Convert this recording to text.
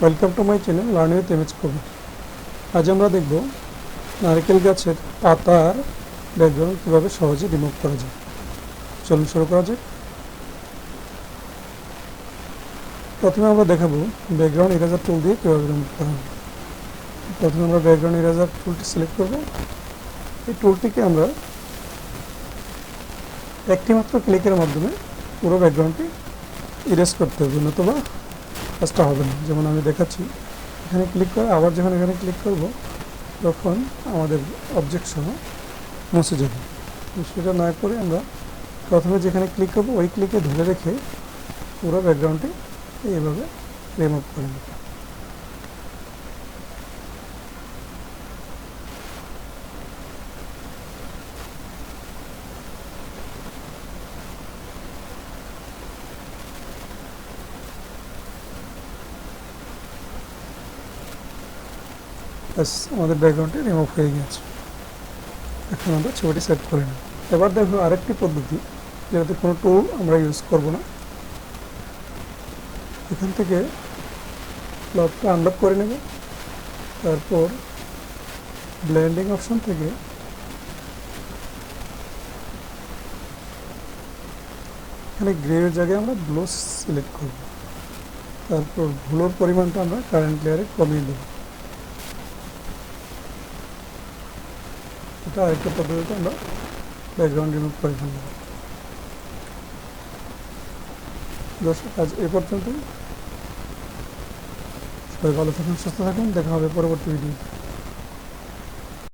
Welcome to my channel learn with MH Kabir. আজ আমরা দেখব নারকেল গাছের পাতার ব্যাকগ্রাউন্ড কীভাবে সহজে রিমুভ করা যায়। চলুন শুরু করা যাক। প্রথমে আমরা দেখাবো ব্যাকগ্রাউন্ড ইরেজার টুল দিয়ে কীভাবে রিমুভ করা হবে। প্রথমে আমরা ব্যাকগ্রাউন্ড ইরেজার টুলটি সিলেক্ট করব। এই টুলটিকে আমরা একটি মাত্র ক্লিকের মাধ্যমে পুরো ব্যাকগ্রাউন্ডটি ইরেজ করতে হবে, নতুবা কাজটা হবে না। যেমন আমি দেখাচ্ছি, এখানে ক্লিক করে আবার যখন এখানে ক্লিক করব তখন আমাদের অবজেক্ট সহ মুছে যাবে। সেটা না করে আমরা প্রথমে যেখানে ক্লিক করব ওই ক্লিকে ধরে রেখে পুরো ব্যাকগ্রাউন্ডটি এইভাবে রিমুভ করে নেব। আমাদের ব্যাকগ্রাউন্ডটি রিমুভ হয়ে গেছে। এখন আমরা ছবিটি সেভ করে নেব। এবার দেখো আরেকটি পদ্ধতি, যেটাতে কোনো টুল আমরা ইউজ করব না। এখান থেকে লকটা আনলক করে নেব। তারপর ব্লেন্ডিং অপশন থেকে এখানে গ্রের জায়গায় আমরা ব্লু সিলেক্ট করব। তারপর ব্লুর পরিমাণটা আমরা কারেন্ট লেয়ারে কমিয়ে দেব। এটা আরেকটা পদ্ধতিতে আমরা ব্যাকগ্রাউন্ড রিমুভ করে ফেলব। দর্শক, আজ এ পর্যন্তই। সবাই ভালো থাকুন, সুস্থ থাকুন। দেখা হবে পরবর্তী ভিডিও।